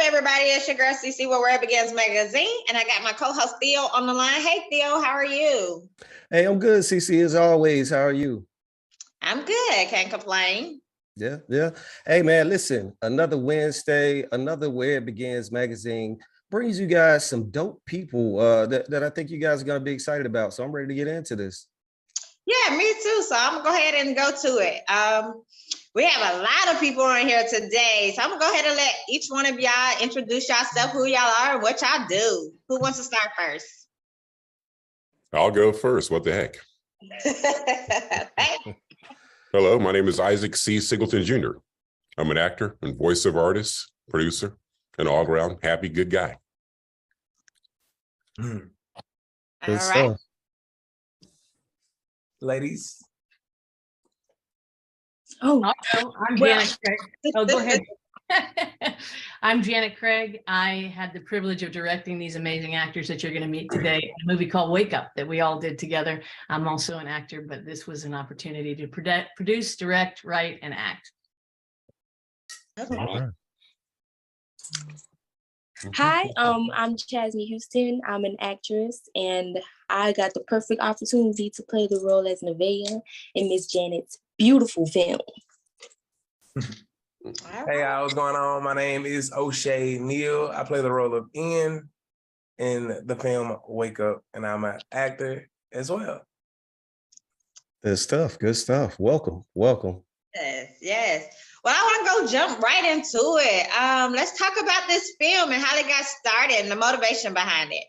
everybody? It's your girl CC, Where Begins Magazine, and I got my co-host Theo on the line. Hey, Theo, how are you? Hey, I'm good, CC, as always. How are you? I'm good. Can't complain. Yeah. Hey, man, listen, another Wednesday, another Where It Begins magazine brings you guys some dope people that I think you guys are going to be excited about. So I'm ready to get into this. Yeah, me too. So I'm going to go ahead and go to it. We have a lot of people on here today. So I'm going to go ahead and let each one of y'all introduce yourself, who y'all are, and what y'all do. Who wants to start first? I'll go first. What the heck? Hello, my name is Isaac C. Singleton Jr. I'm an actor and voiceover artist, producer, and all-around happy, good guy. All right. Ladies. Oh, I'm Janet Craig. Oh, go ahead. I'm Janet Craig. I had the privilege of directing these amazing actors that you're going to meet today in a movie called Wake Up that we all did together. I'm also an actor, but this was an opportunity to produce, direct, write, and act. Okay. Hi, I'm Chasnie Houston. I'm an actress, and I got the perfect opportunity to play the role as Nevaeh in Miss Janet's beautiful film. Hey, what's going on? My name is O'Shea Neal. I play the role of Ian in the film Wake Up, and I'm an actor as well. Good stuff. Welcome. Yes. Well, I want to go jump right into it. Let's talk about this film and how they got started and the motivation behind it.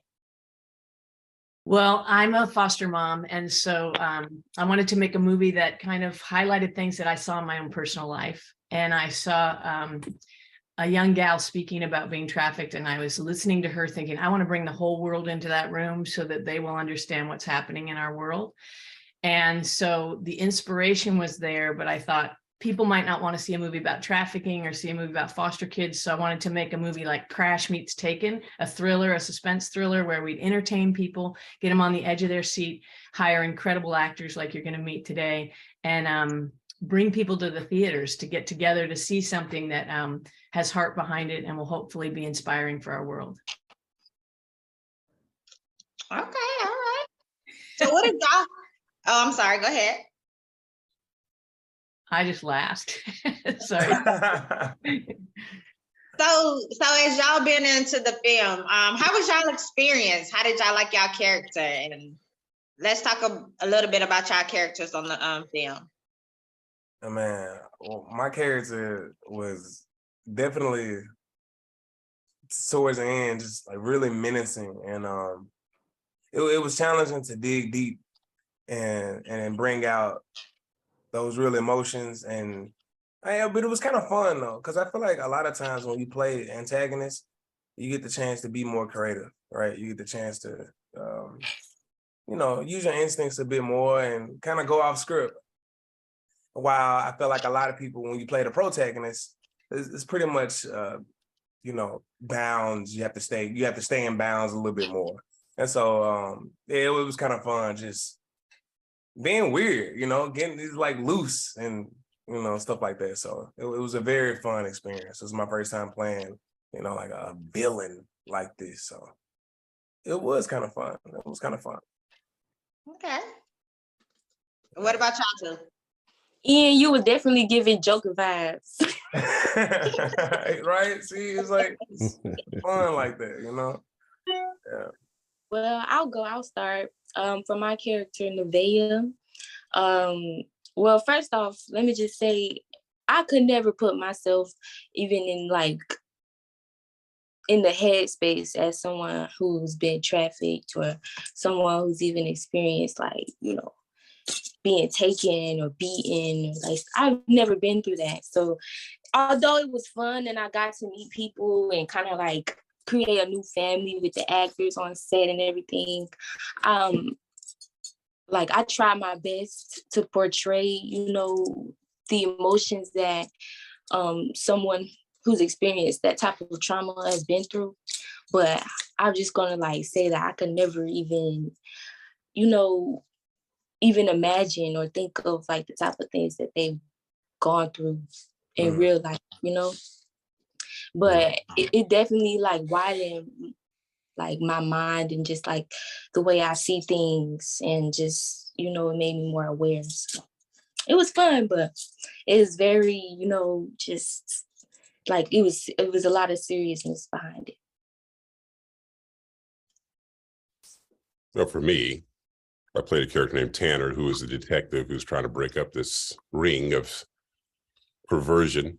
Well, I'm a foster mom, and so I wanted to make a movie that kind of highlighted things that I saw in my own personal life. And I saw a young gal speaking about being trafficked, and I was listening to her thinking, I want to bring the whole world into that room so that they will understand what's happening in our world. And so the inspiration was there, but I thought people might not want to see a movie about trafficking or see a movie about foster kids. So I wanted to make a movie like Crash Meets Taken, a thriller, a suspense thriller where we'd entertain people, get them on the edge of their seat, hire incredible actors like you're going to meet today, and bring people to the theaters to get together to see something that has heart behind it and will hopefully be inspiring for our world. Okay, all right. So what did y'all? Oh, I'm sorry. Go ahead. I just laughed. Sorry. So as y'all been into the film, how was y'all experience? How did y'all like y'all character? And let's talk a little bit about y'all characters on the film. Oh, man, well, my character was definitely towards the end just like really menacing, and it was challenging to dig deep and bring out those real emotions, and but it was kind of fun though, because I feel like a lot of times when you play antagonists, you get the chance to be more creative, right? You get the chance to use your instincts a bit more and kind of go off script. While I feel like a lot of people, when you play the protagonist, it's pretty much bounds. You have to stay in bounds a little bit more. And so it was kind of fun just being weird, getting these like loose and stuff like that. So it was a very fun experience. It was my first time playing, like a villain like this. So it was kind of fun. Okay. What about y'all two? Ian, you were definitely giving Joker vibes. Right? See, it's like it's fun like that, Yeah. Well, I'll start. For my character, Nevaeh. Well, first off, let me just say, I could never put myself even in the headspace as someone who's been trafficked or someone who's even experienced being taken or beaten. Like, I've never been through that. So although it was fun and I got to meet people and kind of like create a new family with the actors on set and everything, I try my best to portray, the emotions that someone who's experienced that type of trauma has been through. But I'm just gonna say that I could never even, even imagine or think of the type of things that they've gone through in real life, but it definitely like widened like my mind and just like the way I see things, and just, you know, it made me more aware. So it was fun, but it was very, you know, just like it was a lot of seriousness behind it. Well, for me, I played a character named Tanner, who is a detective who's trying to break up this ring of perversion.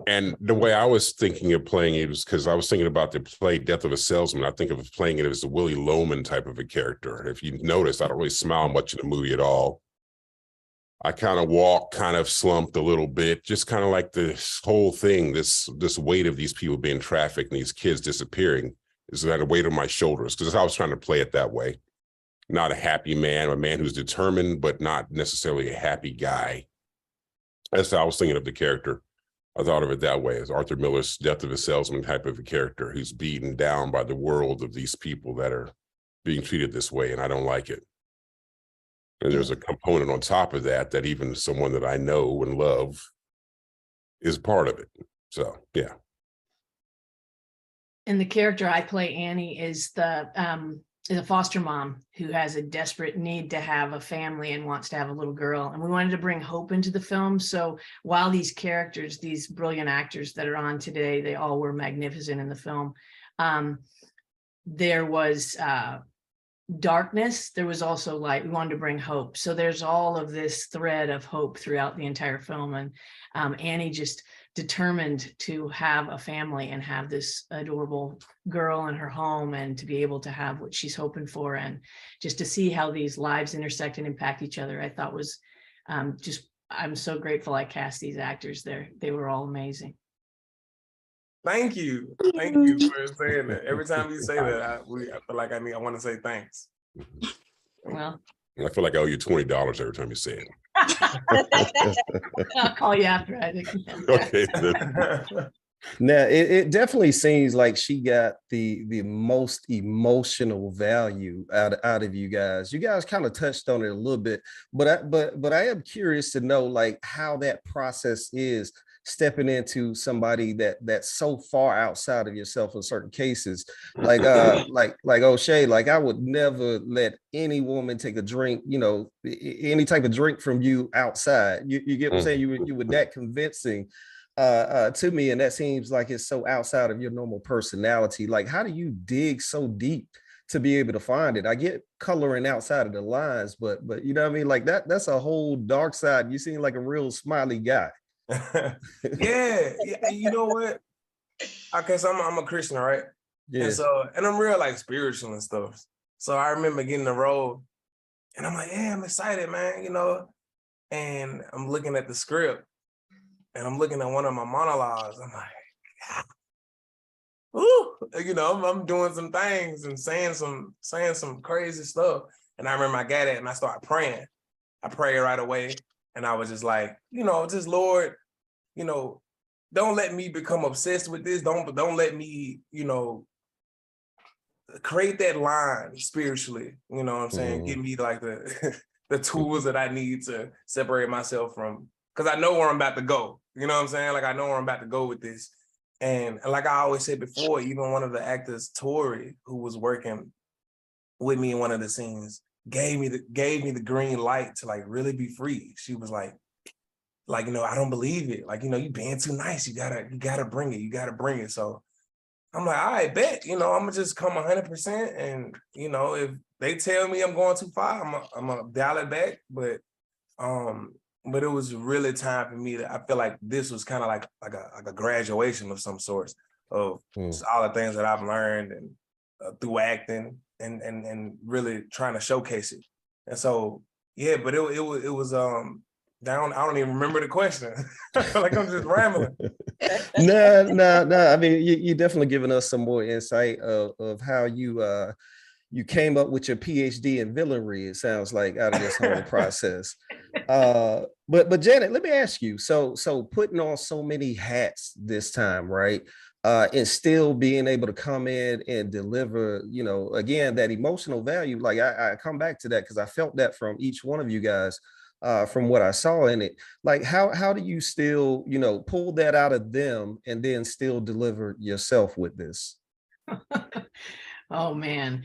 And the way I was thinking of playing it was because I was thinking about the play Death of a Salesman. I think of playing it as a Willie Loman type of a character. If you notice, I don't really smile much in the movie at all. I kind of walk, kind of slumped a little bit, just kind of like this whole thing, this weight of these people being trafficked and these kids disappearing is that a weight on my shoulders, because I was trying to play it that way. Not a happy man, a man who's determined, but not necessarily a happy guy. That's how I was thinking of the character. I thought of it that way, as Arthur Miller's Death of a Salesman type of a character who's beaten down by the world of these people that are being treated this way, and I don't like it. And there's a component on top of that, that even someone that I know and love is part of it. So, yeah. And the character I play, Annie, is a foster mom who has a desperate need to have a family and wants to have a little girl. And we wanted to bring hope into the film. So while these characters, these brilliant actors that are on today, they all were magnificent in the film, there was darkness, there was also light. We wanted to bring hope. So there's all of this thread of hope throughout the entire film. And Annie just determined to have a family and have this adorable girl in her home, and to be able to have what she's hoping for, and just to see how these lives intersect and impact each other, I thought was I'm so grateful I cast these actors there. They were all amazing. Thank you for saying that. Every time you say that, I feel like I want to say thanks. Well, I feel like I owe you $20 every time you say it. I'll call you after, I think. Okay. Now, it definitely seems like she got the most emotional value out of you guys. You guys kind of touched on it a little bit, but I am curious to know like how that process is, stepping into somebody that's so far outside of yourself in certain cases. Like O'Shea, like I would never let any woman take a drink, you know, any type of drink from you outside. You get what I'm saying? You were that convincing to me, and that seems like it's so outside of your normal personality. Like, how do you dig so deep to be able to find it? I get coloring outside of the lines, but you know what I mean? Like that's a whole dark side. You seem like a real smiley guy. yeah, you know what? Okay, so I'm a Christian, right? Yeah. And I'm real like spiritual and stuff. So I remember getting the role, and I'm like, yeah, I'm excited, man, you know. And I'm looking at the script, and I'm looking at one of my monologues. I'm like, ooh, you know, I'm doing some things and saying some crazy stuff. And I remember I got it, and I started praying. I prayed right away. And I was just like, you know, just Lord, you know, don't let me become obsessed with this. Don't let me, you know, create that line spiritually. You know what I'm saying? Give me like the tools that I need to separate myself from, because I know where I'm about to go. You know what I'm saying? Like I know where I'm about to go with this. And like I always said before, even one of the actors, Tori, who was working with me in one of the scenes, gave me the green light to like really be free. She was like, you know, I don't believe it. Like, you know, you being too nice. You gotta bring it. You gotta bring it. So I'm like, all right, bet. You know, I'm gonna just come 100%. And you know, if they tell me I'm going too far, I'm gonna dial it back. But it was really time for me to. I feel like this was kind of like a graduation of some sort of all the things that I've learned and through acting. And really trying to showcase it. And so, yeah, but it was down. I don't even remember the question. I feel like I'm just rambling. No. I mean, you definitely giving us some more insight of how you came up with your PhD in villainry, it sounds like, out of this whole process. But Janet, let me ask you, so putting on so many hats this time, right? And still being able to come in and deliver, you know, again, that emotional value. Like I come back to that because I felt that from each one of you guys. from what I saw in it. Like, how do you still, you know, pull that out of them and then still deliver yourself with this? Oh man,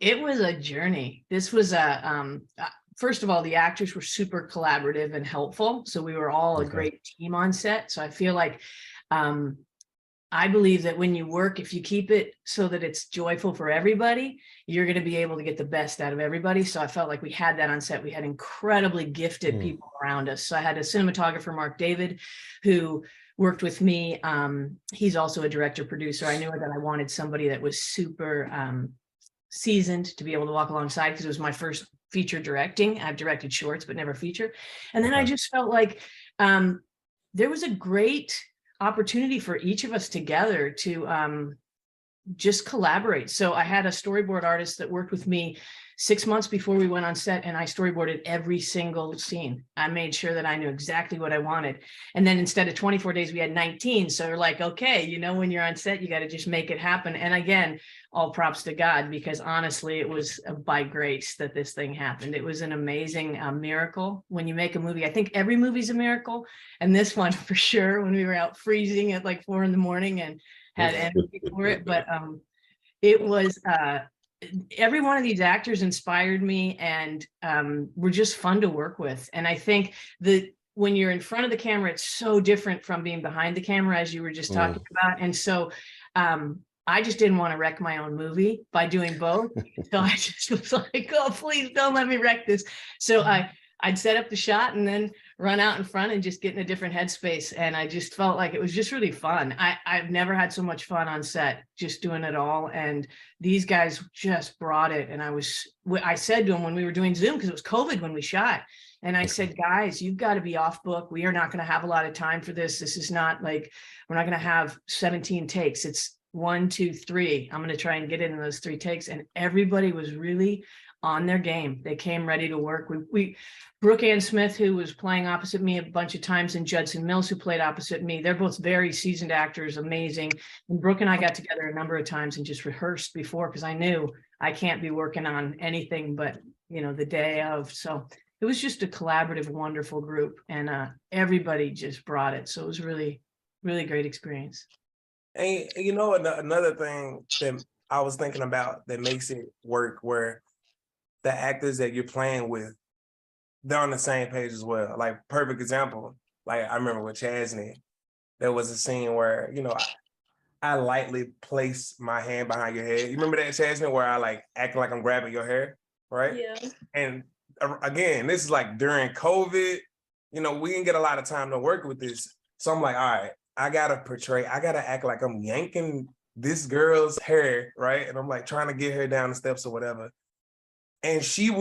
it was a journey. This was first of all, the actors were super collaborative and helpful. So we were all a great team on set. So I feel like I believe that when you work, if you keep it so that it's joyful for everybody, you're going to be able to get the best out of everybody. So I felt like we had that on set. We had incredibly gifted people around us. So I had a cinematographer, Mark David, who worked with me. He's also a director producer. I knew that I wanted somebody that was super seasoned to be able to walk alongside, because it was my first feature directing. I've directed shorts, but never feature. And then I just felt like there was a great opportunity for each of us together to just collaborate. So I had a storyboard artist that worked with me 6 months before we went on set, and I storyboarded every single scene. I made sure that I knew exactly what I wanted. And then instead of 24 days, we had 19. So we're like, okay, you know, when you're on set, you got to just make it happen. And again, all props to God, because honestly, it was by grace that this thing happened. It was an amazing miracle. When you make a movie, I think every movie's a miracle. And this one for sure, when we were out freezing at like 4 a.m. and had energy for it. But it was, every one of these actors inspired me, and were just fun to work with. And I think that when you're in front of the camera, it's so different from being behind the camera, as you were just talking about. And so I just didn't want to wreck my own movie by doing both. So I just was like, oh, please don't let me wreck this. So I'd set up the shot and then run out in front and just get in a different headspace. And I just felt like it was just really fun. I've never had so much fun on set, just doing it all. And these guys just brought it. And I said to them when we were doing Zoom, because it was COVID when we shot, and I said, guys, you've got to be off book. We are not going to have a lot of time for this. This is not like, we're not going to have 17 takes. It's 1, 2, 3. I'm going to try and get in those 3 takes. And everybody was really on their game. They came ready to work. Brooke Ann Smith, who was playing opposite me a bunch of times, and Judson Mills, who played opposite me. They're both very seasoned actors, amazing. And Brooke and I got together a number of times and just rehearsed before, because I knew I can't be working on anything but, you know, the day of. So it was just a collaborative, wonderful group, and everybody just brought it. So it was really, really great experience. And you know, another thing that I was thinking about that makes it work, where the actors that you're playing with, they're on the same page as well. Like, perfect example, like I remember with Chasnie, there was a scene where, you know, I lightly place my hand behind your head. You remember that, Chasnie, where I like act like I'm grabbing your hair, right? Yeah. And again, this is like during COVID, you know, we didn't get a lot of time to work with this. So I'm like, all right, I gotta act like I'm yanking this girl's hair, right? And I'm like trying to get her down the steps or whatever. And she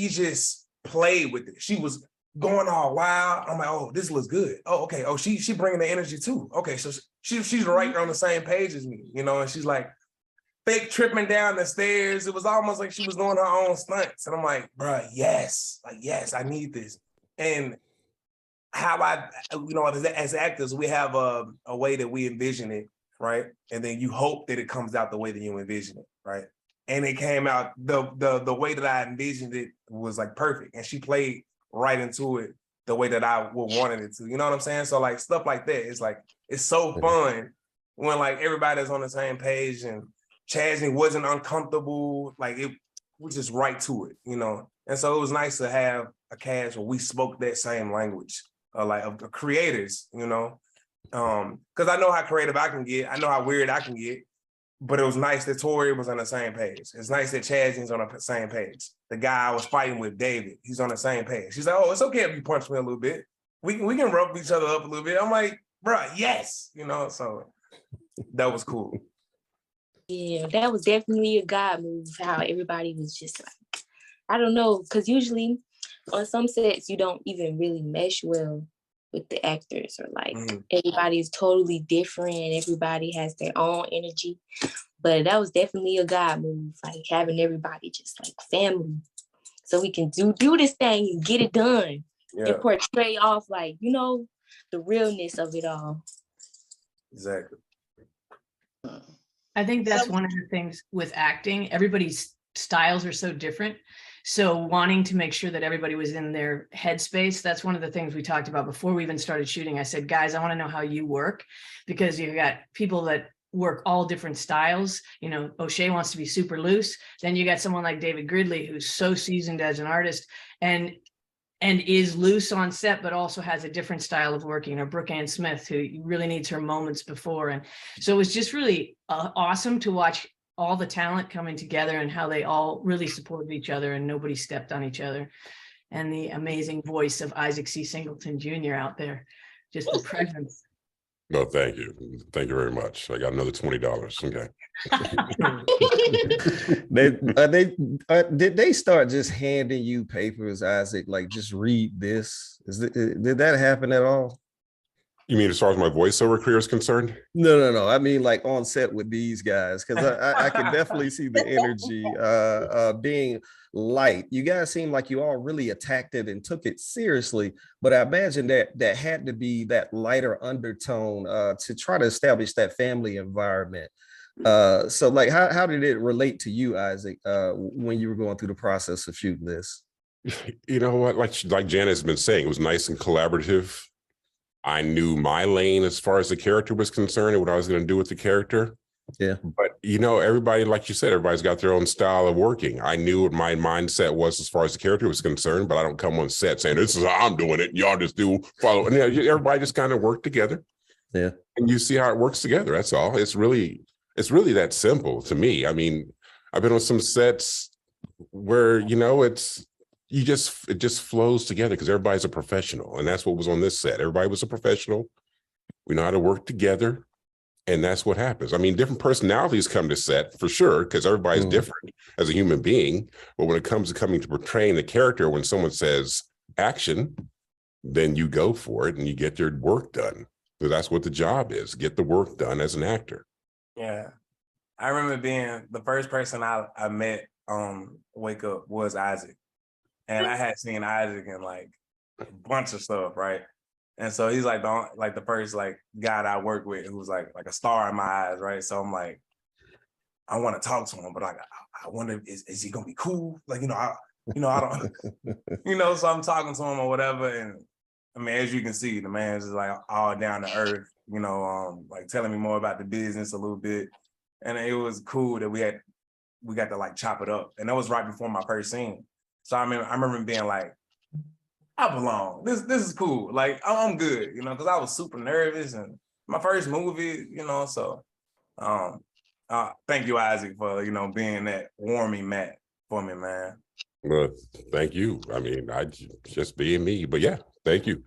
just played with it. She was going all wild. I'm like, oh, this looks good. Oh, okay. Oh, she bringing the energy too. Okay, so she's right on the same page as me, you know. And she's like fake tripping down the stairs. It was almost like she was doing her own stunts. And I'm like, bro, yes, I need this. And how you know, as actors, we have a way that we envision it, right? And then you hope that it comes out the way that you envision it, right? And it came out, the way that I envisioned it was like perfect. And she played right into it the way that I would wanted it to. You know what I'm saying? So like stuff like that, it's like, it's so fun when like everybody's on the same page, and Chasnie wasn't uncomfortable. Like, it was just right to it, you know? And so it was nice to have a cast where we spoke that same language, like of the creators, you know? Because I know how creative I can get. I know how weird I can get. But it was nice that Tori was on the same page. It's nice that Chasnie's on the same page. The guy I was fighting with, David, he's on the same page. He's like, oh, it's okay if you punch me a little bit. We can rough each other up a little bit. I'm like, bro, yes. You know, so that was cool. Yeah, that was definitely a God move, how everybody was just like, I don't know, because usually on some sets, you don't even really mesh well with the actors, or like everybody's totally different. Everybody has their own energy, but that was definitely a God move, like having everybody just like family, so we can do this thing and get it done and portray off, like, you know, the realness of it all. Exactly. I think that's one of the things with acting. Everybody's styles are so different. So wanting to make sure that everybody was in their headspace, that's one of the things we talked about before we even started shooting. I said, guys, I want to know how you work, because you've got people that work all different styles. You know, O'Shea wants to be super loose. Then you got someone like David Gridley, who's so seasoned as an artist and is loose on set, but also has a different style of working, or Brooke Ann Smith, who really needs her moments before. And so it was just really awesome to watch all the talent coming together and how they all really supported each other and nobody stepped on each other. And the amazing voice of Isaac C. Singleton Jr. out there, just the presence. No, thank you. Thank you very much. I got another $20. Okay. Did they start just handing you papers, Isaac? Like, just read this? Did that happen at all? You mean as far as my voiceover career is concerned? No. I mean, like on set with these guys, because I can definitely see the energy being light. You guys seem like you all really attacked it and took it seriously, but I imagine that had to be that lighter undertone to try to establish that family environment. So like, how did it relate to you, Isaac, when you were going through the process of shooting this? You know what, like Janet's been saying, it was nice and collaborative. I knew my lane as far as the character was concerned and what I was going to do with the character. Yeah. But, you know, everybody, like you said, everybody's got their own style of working. I knew what my mindset was as far as the character was concerned, but I don't come on set saying, this is how I'm doing it. Y'all just do follow. And everybody just kind of work together. Yeah. And you see how it works together. That's all. It's really that simple to me. I mean, I've been on some sets where, you know, it just flows together because everybody's a professional. And that's what was on this set. Everybody was a professional. We know how to work together. And that's what happens. I mean, different personalities come to set for sure, because everybody's different as a human being. But when it comes to coming to portraying the character, when someone says action, then you go for it and you get your work done. So that's what the job is, get the work done as an actor. Yeah. I remember being the first person I met Wake Up was Isaac. And I had seen Isaac in like a bunch of stuff, right? And so he's like the first like guy that I work with who was like a star in my eyes, right? So I'm like, I want to talk to him, but like I wonder, is he gonna be cool? Like, I don't, so I'm talking to him or whatever. And I mean, as you can see, the man's just like all down to earth, like telling me more about the business a little bit. And it was cool that we got to like chop it up. And that was right before my first scene. So I remember being like, I belong. This is cool. Like, I'm good, because I was super nervous and my first movie, so thank you, Isaac, for, being that warming mat for me, man. Well, thank you. I mean, I just being me, but yeah, thank you.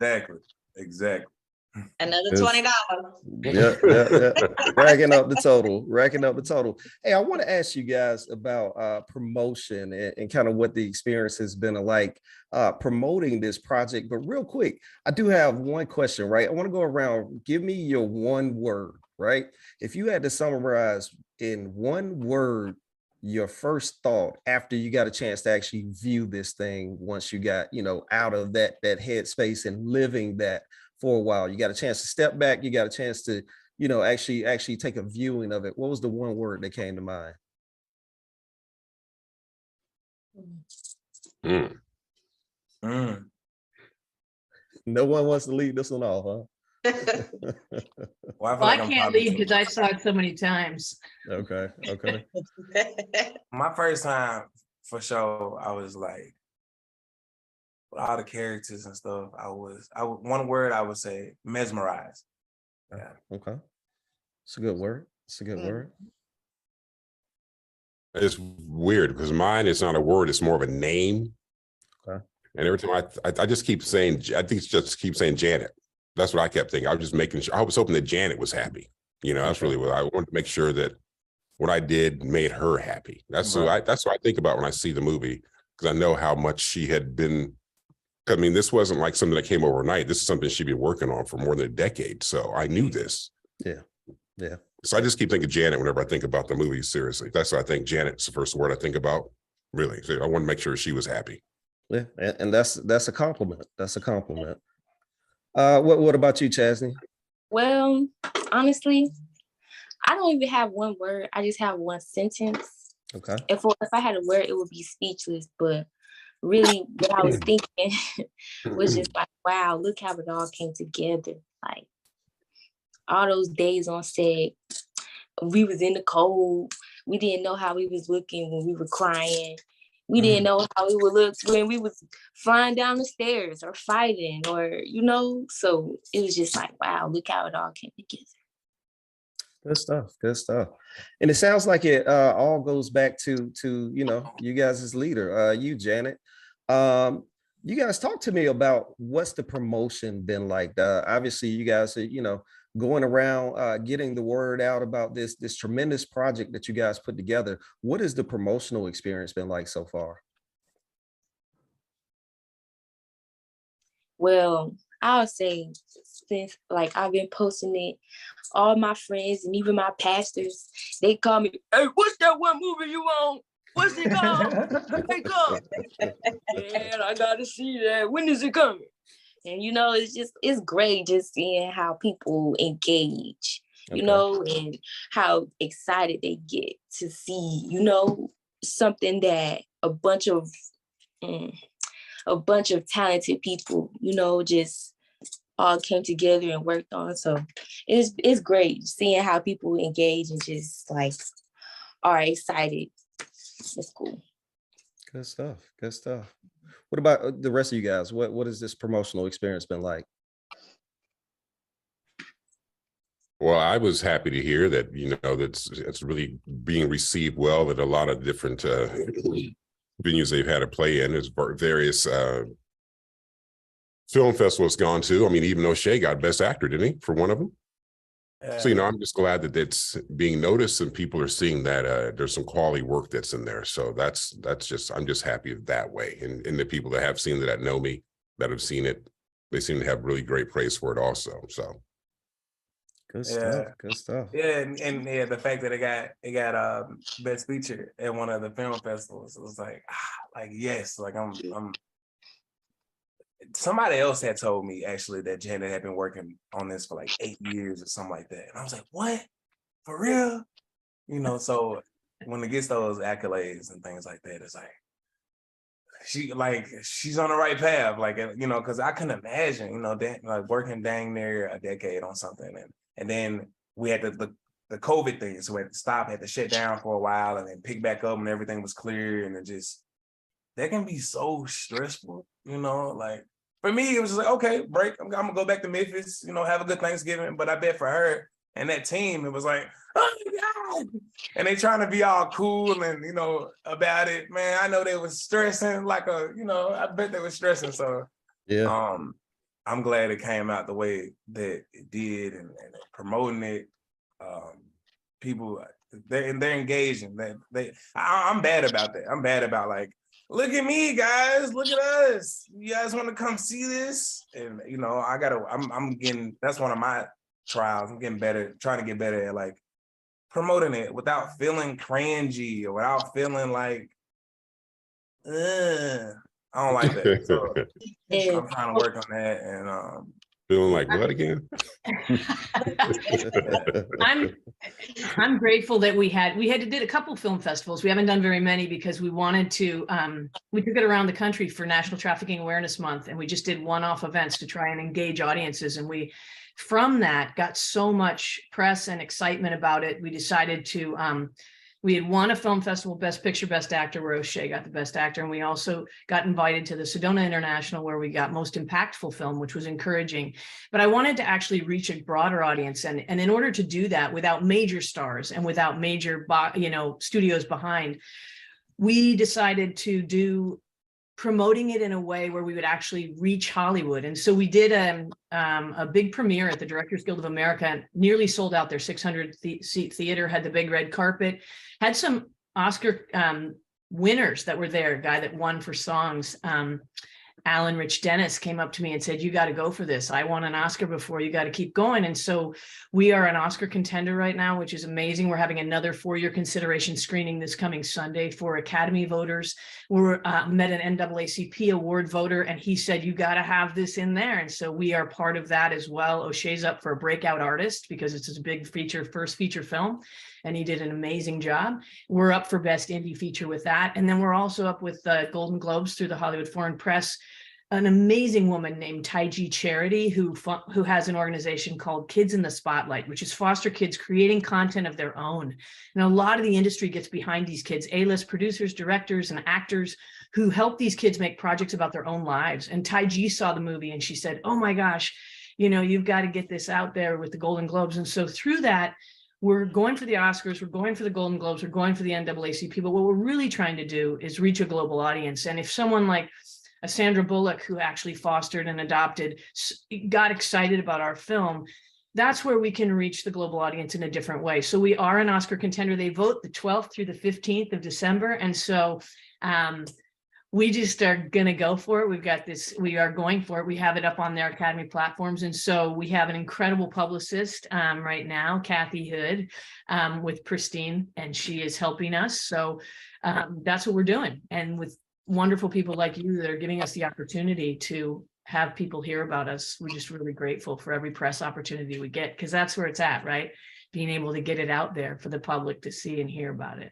Exactly. Another $20. Yeah. Racking up the total. Hey, I want to ask you guys about promotion and kind of what the experience has been like promoting this project. But real quick, I do have one question, right? I want to go around. Give me your one word, right? If you had to summarize in one word your first thought after you got a chance to actually view this thing, once you got, out of that headspace and living that for a while, you got a chance to step back, you got a chance to, actually take a viewing of it. What was the one word that came to mind? No one wants to leave this one off, huh? Well, I can't leave because I saw it so many times. Okay. My first time, for sure, I was like, with all the characters and stuff, one word I would say, mesmerized. Yeah. Okay. It's a good word. It's weird because mine is not a word, it's more of a name. Okay. And every time I just keep saying, keep saying Janet. That's what I kept thinking. I was just making sure, I was hoping that Janet was happy. That's really what I wanted to make sure that what I did made her happy. That's what I think about when I see the movie, because I know how much she had been. I mean, this wasn't like something that came overnight. This is something she'd been working on for more than a decade. So I knew this. Yeah. So I just keep thinking Janet whenever I think about the movie. Seriously, that's what I think. Janet's the first word I think about. Really, so I want to make sure she was happy. Yeah, and that's a compliment. What about you, Chasnie? Well, honestly, I don't even have one word. I just have one sentence. Okay. If I had a word, it would be speechless. But really what I was thinking was just like, wow, look how it all came together. Like all those days on set, we was in the cold. We didn't know how we was looking when we were crying. We didn't know how we would look when we was flying down the stairs or fighting or, so it was just like, wow, look how it all came together. Good stuff. Good stuff. And it sounds like it all goes back to you guys as leader, you, Janet. You guys talk to me about what's the promotion been like. Obviously, you guys are, going around getting the word out about this tremendous project that you guys put together. What has the promotional experience been like so far? Well, I'll say since like I've been posting it, all my friends and even my pastors, they call me, hey, what's that one movie you on? What's it called? Wake up. Man, I gotta see that. When is it coming? And it's great just seeing how people engage, and how excited they get to see, something that a bunch of talented people, just all came together and worked on. So it's great seeing how people engage and just like are excited. It's cool. Good stuff. Good stuff. What about the rest of you guys? What has this promotional experience been like? Well, I was happy to hear that, it's really being received well at a lot of different venues they've had to play in. There's various film festivals gone to. I mean, even O'Shea got Best Actor, didn't he, for one of them? So, I'm just glad that it's being noticed and people are seeing that there's some quality work that's in there. So I'm just happy that way. And the people that have seen it, that know me, that have seen it, they seem to have really great praise for it also. So. Good stuff. Good stuff. Yeah, and the fact that it got Best Feature at one of the film festivals, it was like yes, like I'm. Somebody else had told me actually that Janet had been working on this for like 8 years or something like that, and I was like, what? For real? So when it gets those accolades and things like that, it's like she's on the right path, because I couldn't imagine, like working dang near a decade on something, and then we had the COVID thing, so we had to stop, had to shut down for a while, and then pick back up, and everything was clear, and that can be so stressful, like for me, it was just like, okay, break, I'm gonna go back to Memphis, have a good Thanksgiving, but I bet for her and that team, it was like, oh my God, and they trying to be all cool and, about it, man, I know they was stressing I bet they were stressing, so yeah. I'm glad it came out the way that it did and promoting it. People, they're engaging. I'm bad about that. I'm bad about look at me, guys. Look at us. You guys want to come see this? And I'm getting. That's one of my trials. I'm getting better, trying to get better at promoting it without feeling cringy or without feeling I don't like that. So I'm trying to work on that and feeling like what again? I'm grateful that we had to did a couple film festivals. We haven't done very many because we wanted to we took it around the country for National Trafficking Awareness Month, and we just did one-off events to try and engage audiences, and we from that got so much press and excitement about it. We decided to we had won a film festival, Best Picture, Best Actor, where O'Shea got the Best Actor. And we also got invited to the Sedona International, where we got Most Impactful Film, which was encouraging. But I wanted to actually reach a broader audience. And in order to do that without major stars and without major, studios behind, we decided to do promoting it in a way where we would actually reach Hollywood. And so we did a big premiere at the Directors Guild of America, and nearly sold out their 600-seat theater, had the big red carpet, had some Oscar winners that were there, a guy that won for songs. Alan Rich Dennis came up to me and said, you got to go for this. I won an Oscar before, you got to keep going. And so we are an Oscar contender right now, which is amazing. We're having another 4-year consideration screening this coming Sunday for Academy voters. We're met an NAACP award voter, and he said, you got to have this in there. And so we are part of that as well. O'Shea's up for a breakout artist because it's his big first feature film, and he did an amazing job. We're up for best indie feature with that. And then we're also up with the Golden Globes through the Hollywood Foreign Press. An amazing woman named Taiji Charity, who has an organization called Kids in the Spotlight, which is foster kids creating content of their own. And a lot of the industry gets behind these kids, A-list producers, directors, and actors who help these kids make projects about their own lives. And Taiji saw the movie and she said, oh my gosh, you've got to get this out there with the Golden Globes. And so through that, we're going for the Oscars, we're going for the Golden Globes, we're going for the NAACP, but what we're really trying to do is reach a global audience. And if someone like a Sandra Bullock, who actually fostered and adopted, got excited about our film, that's where we can reach the global audience in a different way. So we are an Oscar contender. They vote the 12th through the 15th of December. And so we just are going to go for it. We are going for it. We have it up on their Academy platforms. And so we have an incredible publicist right now, Kathy Hood, with Pristine, and she is helping us. So that's what we're doing. And with wonderful people like you that are giving us the opportunity to have people hear about us, we're just really grateful for every press opportunity we get, because that's where it's at, right? Being able to get it out there for the public to see and hear about it.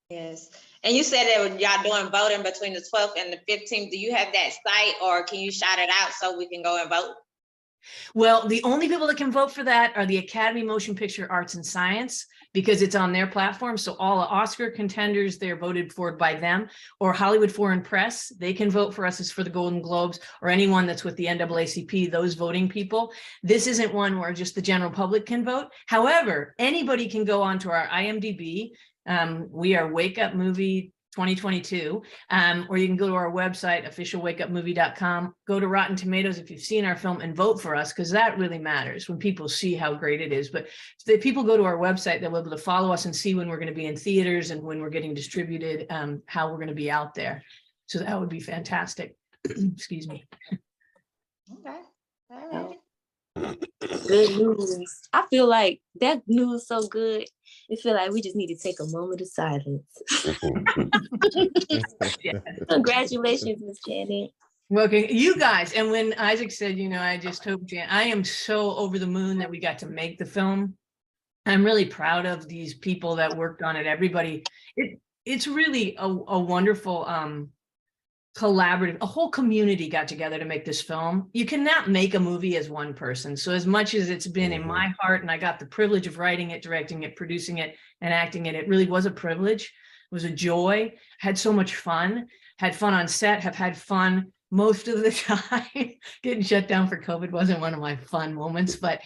Yes. And you said that y'all doing voting between the 12th and the 15th. Do you have that site, or can you shout it out so we can go and vote? Well, the only people that can vote for that are the Academy Motion Picture Arts and Science, because it's on their platform. So all the Oscar contenders, they're voted for by them, or Hollywood Foreign Press, they can vote for us as for the Golden Globes, or anyone that's with the NAACP, those voting people. This isn't one where just the general public can vote. However, anybody can go onto our IMDb. We are Wake Up Movie 2022, or you can go to our website, officialwakeupmovie.com, go to Rotten Tomatoes if you've seen our film, and vote for us, because that really matters when people see how great it is. But if people go to our website, they'll be able to follow us and see when we're going to be in theaters and when we're getting distributed, how we're going to be out there. So that would be fantastic. Excuse me. Okay. All right. Good news. I feel like that news so good. I feel like we just need to take a moment of silence. Congratulations, Miss Janet. Well, you guys, and when Isaac said, I just hope, I am so over the moon that we got to make the film. I'm really proud of these people that worked on it. Everybody, it's really a wonderful collaborative, a whole community got together to make this film. You cannot make a movie as one person. So as much as it's been in my heart, and I got the privilege of writing it, directing it, producing it, and acting it, it really was a privilege. It was a joy. Had so much fun. Had fun on set. Have had fun most of the time. Getting shut down for COVID wasn't one of my fun moments, but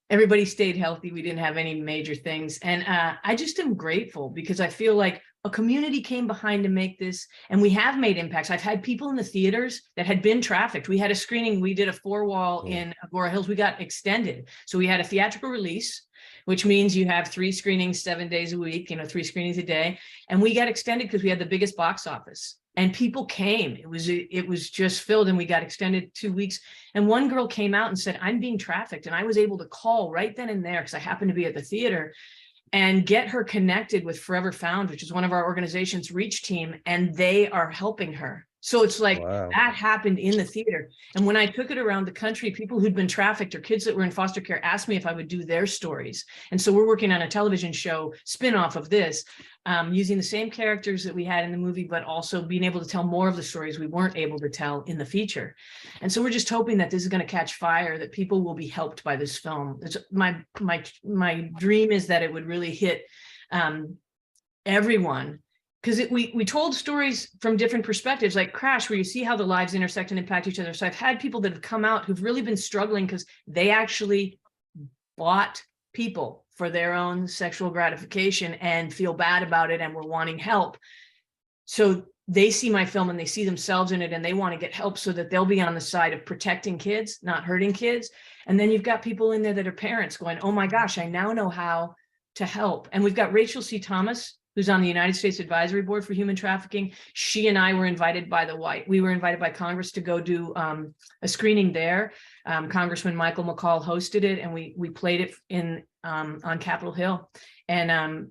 everybody stayed healthy. We didn't have any major things. And I just am grateful, because I feel like a community came behind to make this, and we have made impacts. I've had people in the theaters that had been trafficked. We had a screening, we did a 4-wall in Agora Hills. We got extended. So we had a theatrical release, which means you have 3 screenings 7 days a week, 3 screenings a day. And we got extended because we had the biggest box office. And people came. It was just filled, and we got extended 2 weeks. And one girl came out and said, I'm being trafficked. And I was able to call right then and there, because I happened to be at the theater, and get her connected with Forever Found, which is one of our organization's reach team, and they are helping her. So it's like, wow, that happened in the theater. And when I took it around the country, people who'd been trafficked or kids that were in foster care asked me if I would do their stories. And so we're working on a television show spin-off of this, using the same characters that we had in the movie, but also being able to tell more of the stories we weren't able to tell in the feature. And so we're just hoping that this is going to catch fire, that people will be helped by this film. It's my dream is that it would really hit everyone. Because we told stories from different perspectives, like Crash, where you see how the lives intersect and impact each other. So I've had people that have come out who've really been struggling because they actually bought people for their own sexual gratification and feel bad about it and were wanting help. So they see my film and they see themselves in it, and they want to get help so that they'll be on the side of protecting kids, not hurting kids. And then you've got people in there that are parents going, oh my gosh, I now know how to help. And we've got Rachel C. Thomas, who's on the United States Advisory Board for Human Trafficking. She and I were invited by we were invited by Congress to go do a screening there. Congressman Michael McCall hosted it, and we played it in on Capitol Hill. And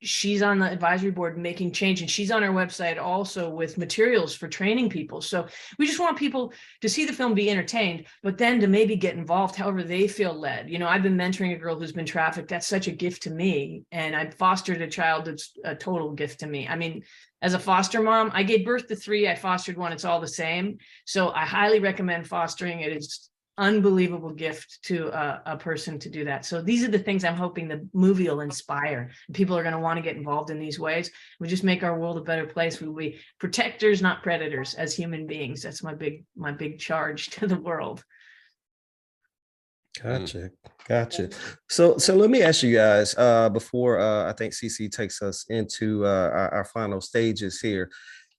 she's on the advisory board making change, and she's on our website also with materials for training people. So we just want people to see the film, be entertained, but then to maybe get involved however they feel led. You know, I've been mentoring a girl who's been trafficked. That's such a gift to me. And I've fostered a child that's a total gift to me. I mean, as a foster mom, I gave birth to 3, I fostered 1, it's all the same. So I highly recommend fostering. It is unbelievable gift to a person to do that. So these are the things I'm hoping the movie will inspire. People are going to want to get involved in these ways. We just make our world a better place. We'll be protectors, not predators, as human beings. That's my big charge to the world. Gotcha. So let me ask you guys before I think CC takes us into our final stages here.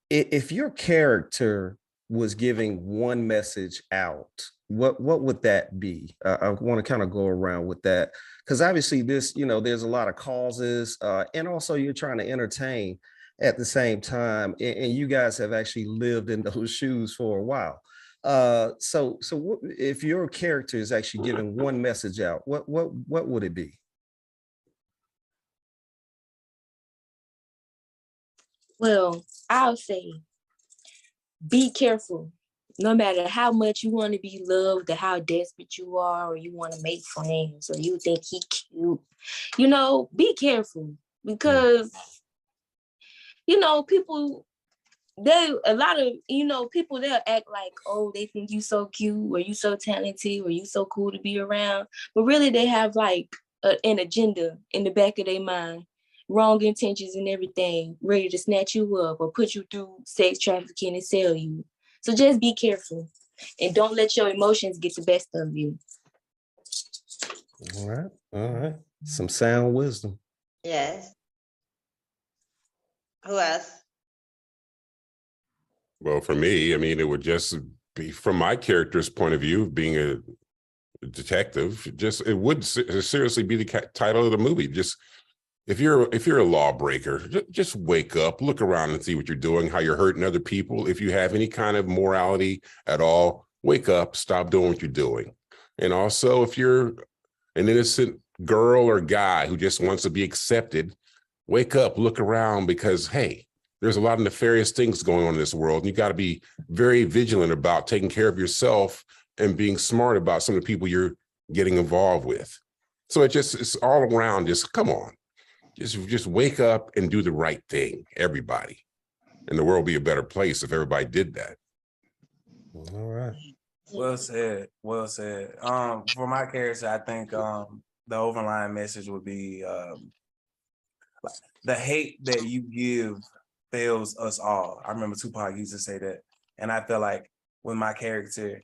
If your character was giving one message out, what would that be? I want to kind of go around with that, because obviously this, you know, there's a lot of causes, and also you're trying to entertain at the same time, and you guys have actually lived in those shoes for a while. So if your character is actually giving one message out, what would it be? Well, I'll say, be careful. No matter how much you want to be loved, or how desperate you are, or you want to make friends, or you think he cute, you know, be careful, because, you know, people, they'll act like, oh, they think you so cute, or you so talented, or you so cool to be around, but really they have like an agenda in the back of their mind, wrong intentions and everything, ready to snatch you up or put you through sex trafficking and sell you. So just be careful and don't let your emotions get the best of you. All right. Some sound wisdom. Yes. Who else? Well, for me, I mean, it would just be, from my character's point of view, being a detective, it would seriously be the title of the movie. Just, if you're a lawbreaker, just wake up, look around and see what you're doing, how you're hurting other people. If you have any kind of morality at all, wake up, stop doing what you're doing. And also, if you're an innocent girl or guy who just wants to be accepted, wake up, look around, because, hey, there's a lot of nefarious things going on in this world. And you got to be very vigilant about taking care of yourself and being smart about some of the people you're getting involved with. So it's all around, just come on. Just wake up and do the right thing, everybody. And the world will be a better place if everybody did that. All right. Well said. For my character, I think the overlying message would be the hate that you give fails us all. I remember Tupac used to say that. And I feel like with my character,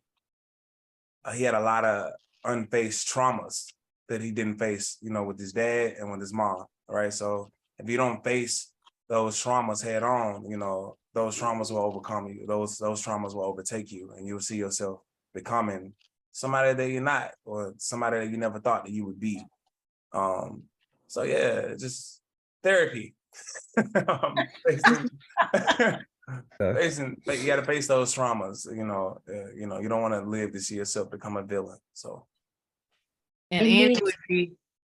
he had a lot of unfaced traumas that he didn't face, you know, with his dad and with his mom. Right. So if you don't face those traumas head on, you know, those traumas will overcome you. Those traumas will overtake you, and you'll see yourself becoming somebody that you're not, or somebody that you never thought that you would be. So yeah, just therapy. You got to face those traumas. You know, you don't want to live to see yourself become a villain. So. And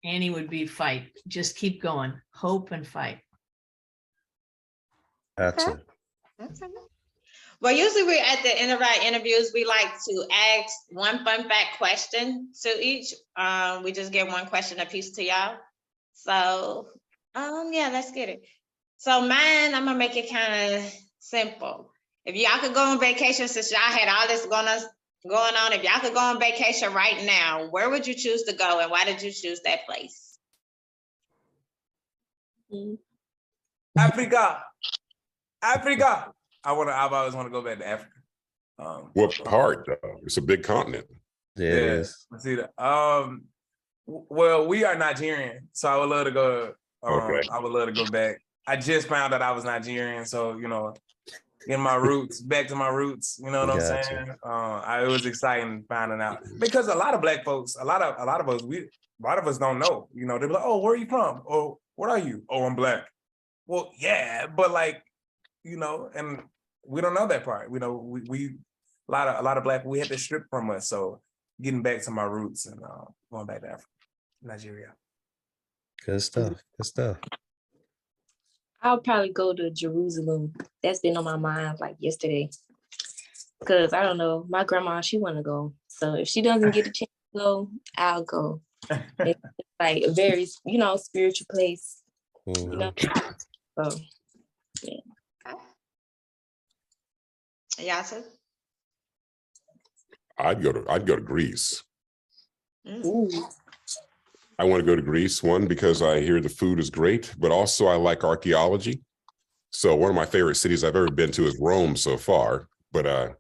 Annie would be fight. Just keep going. Hope and fight. Gotcha. Okay. Well, usually we're at the end of our interviews, we like to ask one fun fact question to each. We just give one question apiece to y'all. So, yeah, let's get it. So mine, I'm gonna make it kind of simple. If y'all could go on vacation, since y'all had all this going on, if y'all could go on vacation right now, where would you choose to go, and why did you choose that place? Africa. I've always want to go back to Africa. What part though? It's a big continent. Yeah, it is. I see that. Well, we are Nigerian, so I would love to go. Okay. I would love to go back. I just found out I was Nigerian, so you know, in my roots, back to my roots. You know what I'm saying? It was exciting finding out, because a lot of Black folks, a lot of us don't know. You know, they're like, "Oh, where are you from? Oh, what are you? Oh, I'm Black." Well, yeah, but like, and we don't know that part. We a lot of Black people, we had to strip from us. So getting back to my roots and going back to Africa, Nigeria. Good stuff. Good stuff. I'll probably go to Jerusalem. That's been on my mind like yesterday. Because I don't know, my grandma, she want to go. So if she doesn't get a chance to go, I'll go. It's like a very, spiritual place. So, yeah. Yasser? I'd go to Greece. Ooh. I want to go to Greece, one, because I hear the food is great, but also I like archaeology. So one of my favorite cities I've ever been to is Rome so far, but I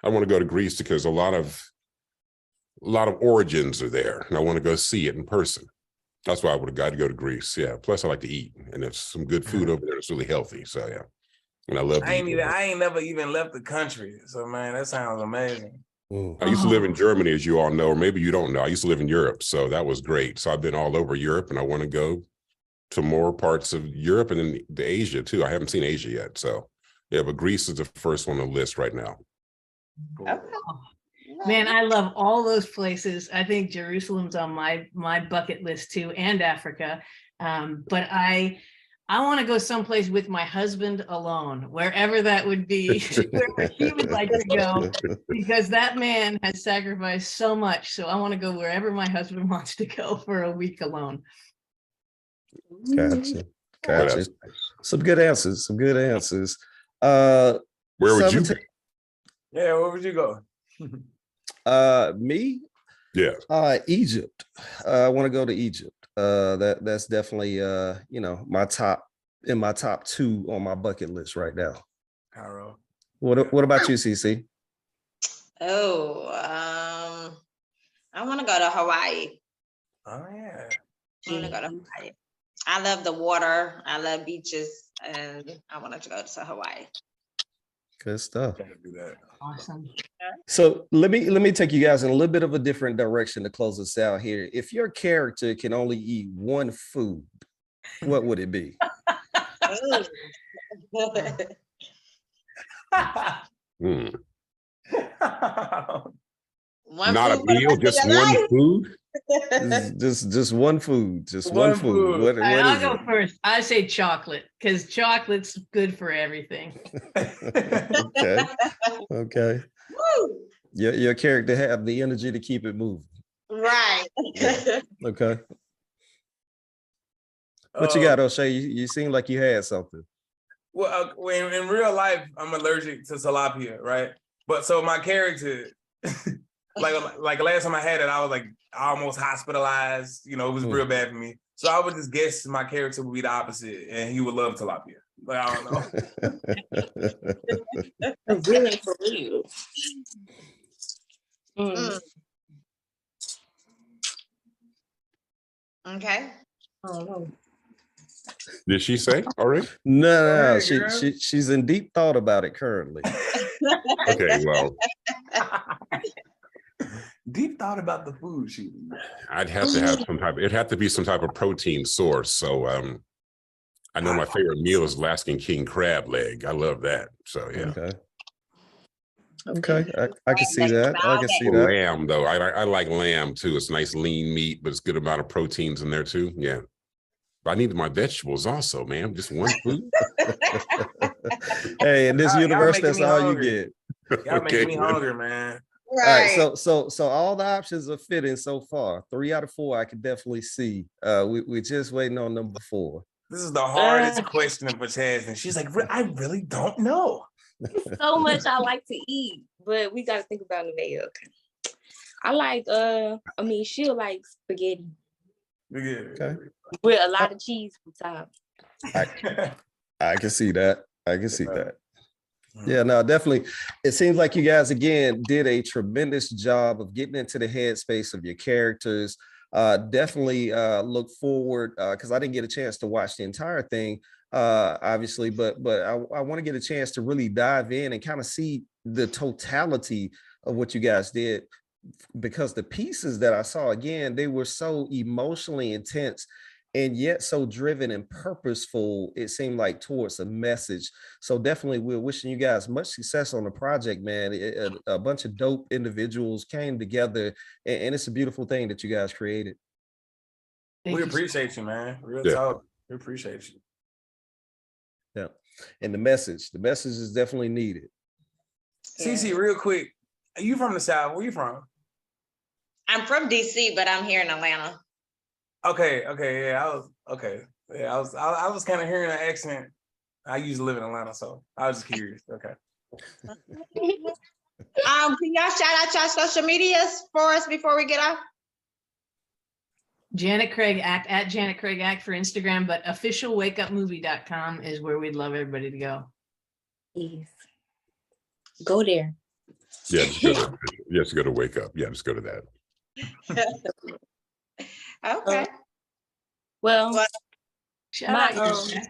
want to go to Greece because a lot of origins are there, and I want to go see it in person. That's why I would have got to go to Greece. Yeah. Plus, I like to eat, and there's some good food over there. It's really healthy. So yeah, and I love. I ain't never even left the country. So man, that sounds amazing. I used to live in Germany, as you all know, or maybe you don't know. I used to live in Europe, so that was great. So I've been all over Europe, and I want to go to more parts of Europe and then the Asia too. I haven't seen Asia yet, so yeah. But Greece is the first on the list right now. Okay. Man, I love all those places. I think Jerusalem's on my bucket list too, and Africa. But I want to go someplace with my husband alone, wherever that would be, wherever he would like to go, because that man has sacrificed so much. So I want to go wherever my husband wants to go for a week alone. Gotcha. Some good answers. Where would you be? Yeah, where would you go? Me? Yeah. Egypt. I want to go to Egypt. That's definitely my top 2 on my bucket list right now. Carol. What about you, CC? Oh, I want to go to Hawaii. Oh yeah. I want to go to Hawaii. I love the water. I love beaches, and I wanted to go to Hawaii. Good stuff. Can't do that. Awesome. So let me take you guys in a little bit of a different direction to close us out here. If your character can only eat one food, what would it be? Not a meal, just one food. Just one food. Just one food. What I'll is go it? first. I say chocolate, because chocolate's good for everything. Okay. Woo! Your character have the energy to keep it moving. Right. Okay. What you got, O'Shea? You seem like you had something. Well, in real life, I'm allergic to tilapia, right? But so my character, like last time I had it, I was like almost hospitalized. It was real bad for me. So I would just guess my character would be the opposite, and he would love tilapia. Like, I don't know. Really for real. Okay. I don't know. Did she say already? No, Hey, she's in deep thought about it currently. Okay, well, Deep thought about the food she. I'd have to have it'd have to be some type of protein source. So I know my favorite meal is Alaskan king crab leg. I love that. So yeah. Okay. I can see that. I can see that. Lamb though. I like lamb too. It's nice lean meat, but it's good amount of proteins in there too. Yeah. But I need my vegetables also, man. Just one food. Hey, in this universe, making that's me all hungry. you get. Y'all making me hungry, man. Right. All right, so all the options are fitting so far. 3 out of 4, I can definitely see. We're just waiting on number 4. This is the hardest question for Chasnie. She's like, I really don't know. So much I like to eat, but we got to think about it later. Okay. I like, she'll like spaghetti. Yeah. Okay. With a lot of cheese on top. I can see that. Yeah, no, definitely. It seems like you guys, again, did a tremendous job of getting into the headspace of your characters. Definitely look forward, because I didn't get a chance to watch the entire thing, obviously, but I want to get a chance to really dive in and kind of see the totality of what you guys did, because the pieces that I saw, again, they were so emotionally intense. and yet so driven and purposeful, it seemed like, towards a message. So definitely we're wishing you guys much success on the project, man. A bunch of dope individuals came together, and it's a beautiful thing that you guys created. Thank We you so appreciate you, man. Real Yeah. talk. We appreciate you. Yeah. And the message is definitely needed. Yeah. Real quick, are you from the South? Where you from? I'm from DC, but I'm here in Atlanta. Okay, yeah, I was kind of hearing an accent. I used to live in Atlanta, so I was just curious. Okay. Can y'all shout out y'all social medias for us before we get off? Janet Craig Act, at Janet Craig Act for Instagram, but officialwakeupmovie.com is where we'd love everybody to go. Yes. Go there. Yeah, just go to Wake Up. Yeah, just go to that. Okay. Well, Shout out, Janet.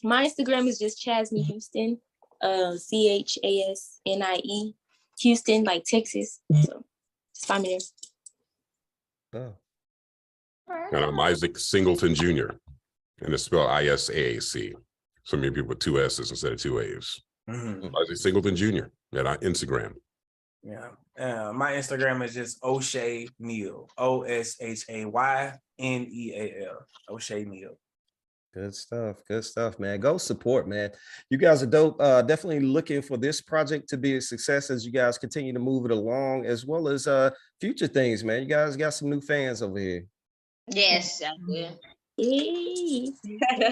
my Instagram is just Chasnie Houston, CHASNIE, Houston, like Texas. So just find me there. Oh. And I'm Isaac Singleton Jr. and it's spelled ISAAC. So many people with two S's instead of two A's. Mhm. Isaac Singleton Jr. at Instagram. Yeah. My Instagram is just O'Shea Neal. OSHAYNEAL. O'Shea Neal. Good stuff, man. Go support, man. You guys are dope. Definitely looking for this project to be a success as you guys continue to move it along, as well as future things, man. You guys got some new fans over here. Yes, I will. Yay.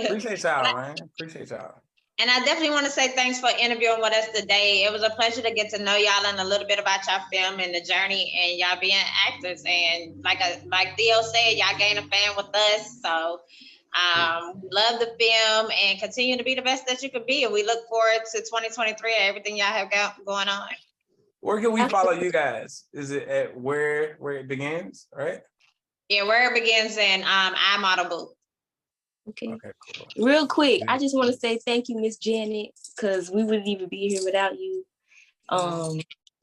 Appreciate y'all, man. Appreciate y'all. And I definitely want to say thanks for interviewing with us today. It was a pleasure to get to know y'all and a little bit about y'all film and the journey and y'all being actors. And like Theo said, y'all gained a fan with us. So love the film and continue to be the best that you could be. And we look forward to 2023 and everything y'all have going on. Where can we follow you guys? Is it at where it begins, right? Yeah, where it begins, and I'm Audible. Okay. Okay, cool. Real quick, I just want to say thank you, Miss Janet, because we wouldn't even be here without you.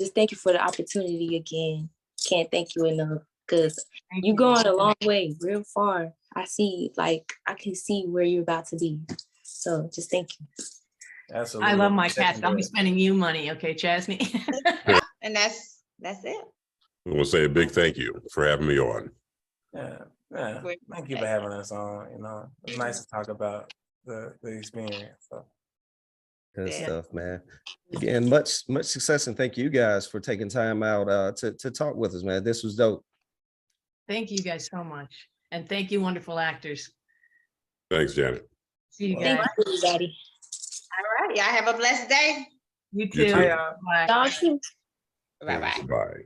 Just thank you for the opportunity again. Can't thank you enough, because you're going a long way, real far. I can see where you're about to be. So just thank you. Absolutely. I love my cats. I'll be spending you money, okay, Chasnie? And that's it. I want to say a big thank you for having me on. Yeah. Thank you for having us on. It's nice to talk about the experience. So. Good stuff, man. Again, much success, and thank you guys for taking time out to talk with us, man. This was dope. Thank you guys so much. And thank you, wonderful actors. Thanks, Janet. See you guys. Thank you, everybody. All right. Y'all have a blessed day. You You too. too. Bye. Y'all too. Bye-bye. Bye.